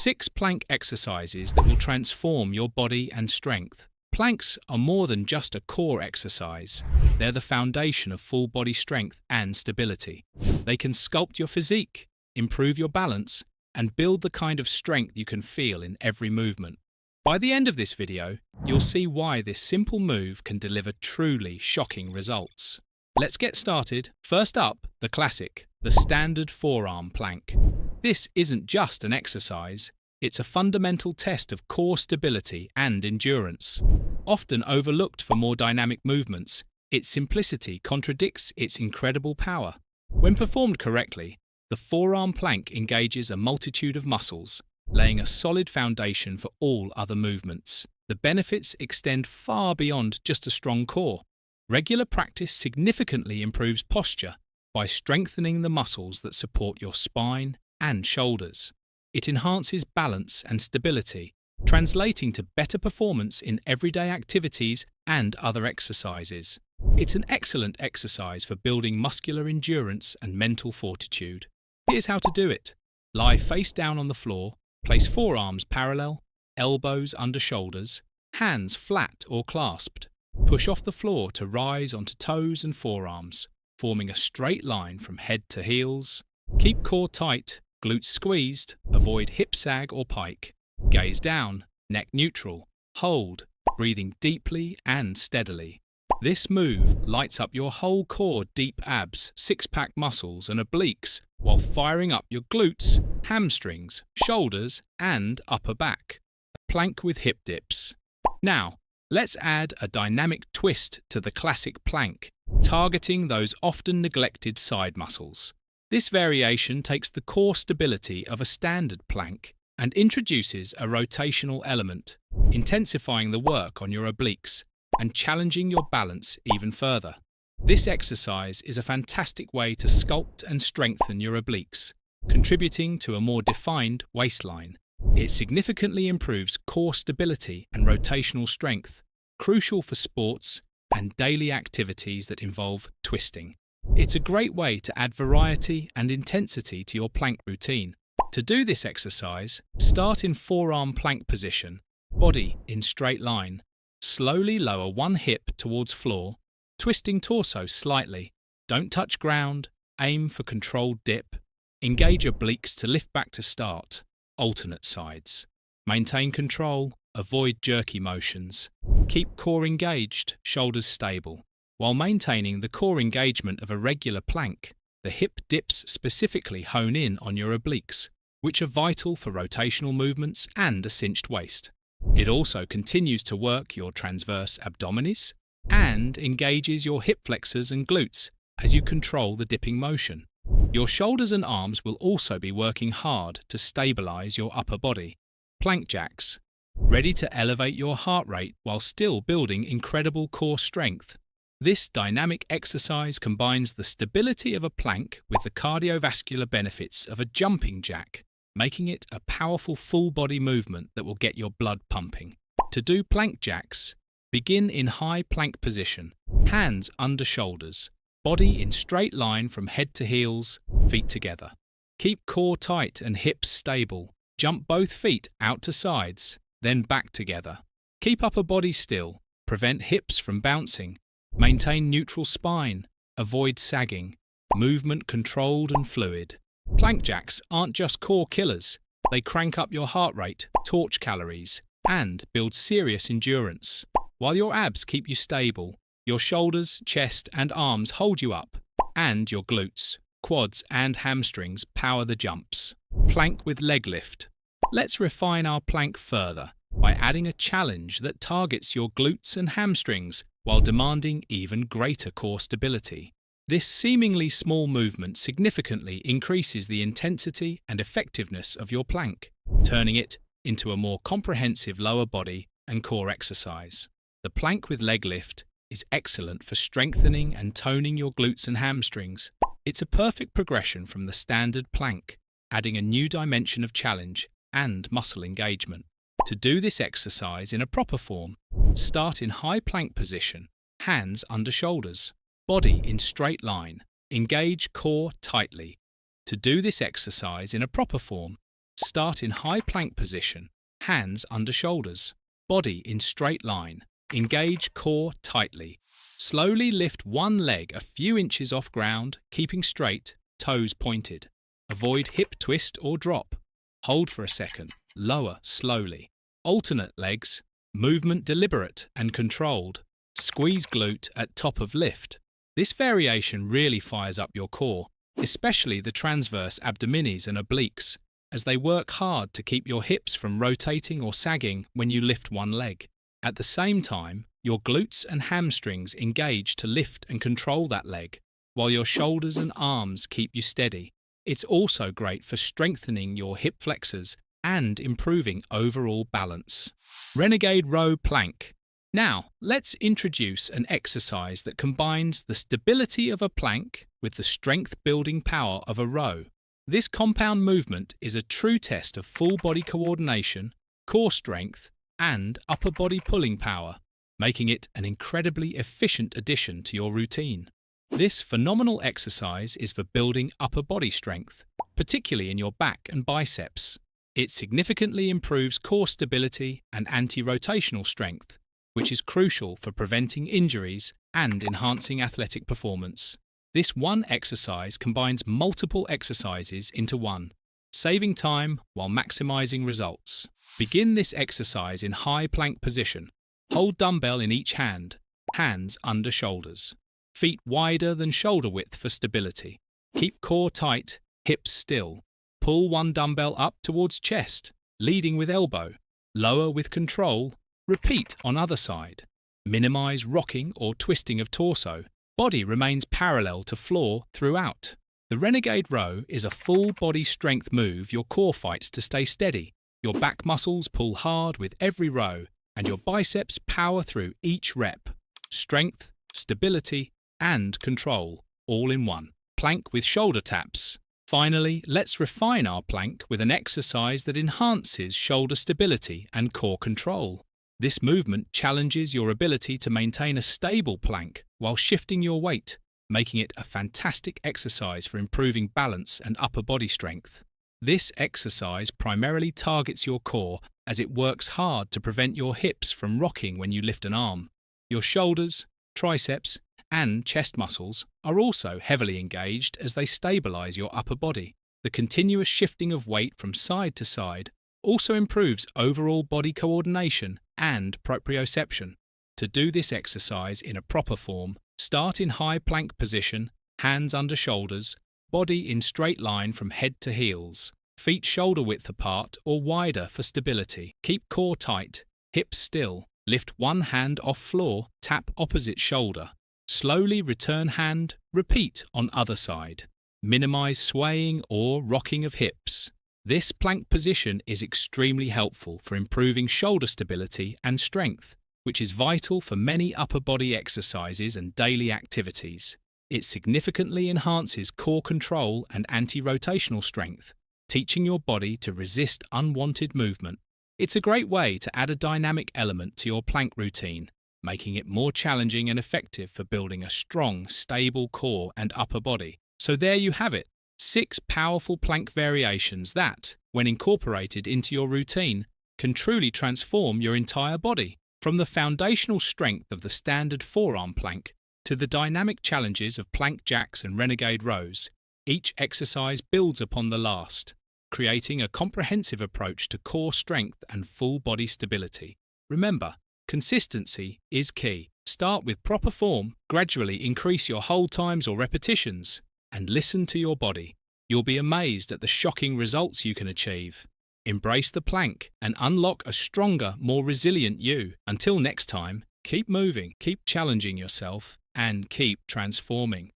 6 plank exercises that will transform your body and strength. Planks are more than just a core exercise. They're the foundation of full body strength and stability. They can sculpt your physique, improve your balance, and build the kind of strength you can feel in every movement. By the end of this video, you'll see why this simple move can deliver truly shocking results. Let's get started. First up, the classic, the standard forearm plank. This isn't just an exercise, it's a fundamental test of core stability and endurance. Often overlooked for more dynamic movements, its simplicity contradicts its incredible power. When performed correctly, the forearm plank engages a multitude of muscles, laying a solid foundation for all other movements. The benefits extend far beyond just a strong core. Regular practice significantly improves posture by strengthening the muscles that support your spine and shoulders. It enhances balance and stability, translating to better performance in everyday activities and other exercises. It's an excellent exercise for building muscular endurance and mental fortitude. Here's how to do it. Lie face down on the floor, place forearms parallel, elbows under shoulders, hands flat or clasped. Push off the floor to rise onto toes and forearms, forming a straight line from head to heels. Keep core tight, glutes squeezed, avoid hip sag or pike. Gaze down, neck neutral. Hold, breathing deeply and steadily. This move lights up your whole core, deep abs, six-pack muscles and obliques, while firing up your glutes, hamstrings, shoulders and upper back. Plank with hip dips. Now, let's add a dynamic twist to the classic plank, targeting those often neglected side muscles. This variation takes the core stability of a standard plank and introduces a rotational element, intensifying the work on your obliques and challenging your balance even further. This exercise is a fantastic way to sculpt and strengthen your obliques, contributing to a more defined waistline. It significantly improves core stability and rotational strength, crucial for sports and daily activities that involve twisting. It's a great way to add variety and intensity to your plank routine. To do this exercise, start in forearm plank position, body in straight line. Slowly lower one hip towards floor, twisting torso slightly. Don't touch ground, aim for controlled dip. Engage obliques to lift back to start. Alternate sides. Maintain control, avoid jerky motions. Keep core engaged, shoulders stable. While maintaining the core engagement of a regular plank, the hip dips specifically hone in on your obliques, which are vital for rotational movements and a cinched waist. It also continues to work your transverse abdominis and engages your hip flexors and glutes as you control the dipping motion. Your shoulders and arms will also be working hard to stabilize your upper body. Plank jacks, ready to elevate your heart rate while still building incredible core strength. This dynamic exercise combines the stability of a plank with the cardiovascular benefits of a jumping jack, making it a powerful full-body movement that will get your blood pumping. To do plank jacks, begin in high plank position, hands under shoulders, body in straight line from head to heels, feet together. Keep core tight and hips stable. Jump both feet out to sides, then back together. Keep upper body still, prevent hips from bouncing. Maintain neutral spine, avoid sagging. Movement controlled and fluid. Plank jacks aren't just core killers, they crank up your heart rate, torch calories, and build serious endurance. While your abs keep you stable, your shoulders, chest, and arms hold you up, and your glutes, quads, and hamstrings power the jumps. Plank with leg lift. Let's refine our plank further by adding a challenge that targets your glutes and hamstrings while demanding even greater core stability. This seemingly small movement significantly increases the intensity and effectiveness of your plank, turning it into a more comprehensive lower body and core exercise. The plank with leg lift is excellent for strengthening and toning your glutes and hamstrings. It's a perfect progression from the standard plank, adding a new dimension of challenge and muscle engagement. To do this exercise in a proper form, start in high plank position, hands under shoulders, body in straight line. Engage core tightly. To do this exercise in a proper form, Start in high plank position, hands under shoulders, body in straight line. Engage core tightly. Slowly lift one leg a few inches off ground, keeping straight, toes pointed. Avoid hip twist or drop. Hold for a second, lower slowly. Alternate legs, movement deliberate and controlled. Squeeze glute at top of lift. This variation really fires up your core, especially the transverse abdominis and obliques, as they work hard to keep your hips from rotating or sagging when you lift one leg. At the same time, your glutes and hamstrings engage to lift and control that leg, while your shoulders and arms keep you steady. It's also great for strengthening your hip flexors and improving overall balance. Renegade Row Plank. Now, let's introduce an exercise that combines the stability of a plank with the strength-building power of a row. This compound movement is a true test of full body coordination, core strength, and upper body pulling power, making it an incredibly efficient addition to your routine. This phenomenal exercise is for building upper body strength, particularly in your back and biceps. It significantly improves core stability and anti-rotational strength, which is crucial for preventing injuries and enhancing athletic performance. This one exercise combines multiple exercises into one, saving time while maximizing results. Begin this exercise in high plank position. Hold dumbbell in each hand, hands under shoulders. Feet wider than shoulder width for stability. Keep core tight, hips still. Pull one dumbbell up towards chest, leading with elbow. Lower with control. Repeat on other side. Minimize rocking or twisting of torso. Body remains parallel to floor throughout. The Renegade Row is a full body strength move your core fights to stay steady. Your back muscles pull hard with every row, and your biceps power through each rep. Strength, stability, and control, all in one. Plank with shoulder taps. Finally, let's refine our plank with an exercise that enhances shoulder stability and core control. This movement challenges your ability to maintain a stable plank while shifting your weight, making it a fantastic exercise for improving balance and upper body strength. This exercise primarily targets your core as it works hard to prevent your hips from rocking when you lift an arm. Your shoulders, triceps, and chest muscles are also heavily engaged as they stabilize your upper body. The continuous shifting of weight from side to side also improves overall body coordination and proprioception. To do this exercise in a proper form, start in high plank position, hands under shoulders, body in straight line from head to heels, feet shoulder width apart or wider for stability. Keep core tight, hips still. Lift one hand off floor, tap opposite shoulder. Slowly return hand, repeat on other side. Minimize swaying or rocking of hips. This plank position is extremely helpful for improving shoulder stability and strength, which is vital for many upper body exercises and daily activities. It significantly enhances core control and anti-rotational strength, teaching your body to resist unwanted movement. It's a great way to add a dynamic element to your plank routine, making it more challenging and effective for building a strong, stable core and upper body. So there you have it, 6 powerful plank variations that, when incorporated into your routine, can truly transform your entire body. From the foundational strength of the standard forearm plank to the dynamic challenges of plank jacks and renegade rows, each exercise builds upon the last, creating a comprehensive approach to core strength and full body stability. Remember, consistency is key. Start with proper form, gradually increase your hold times or repetitions, and listen to your body. You'll be amazed at the shocking results you can achieve. Embrace the plank and unlock a stronger, more resilient you. Until next time, keep moving, keep challenging yourself, and keep transforming.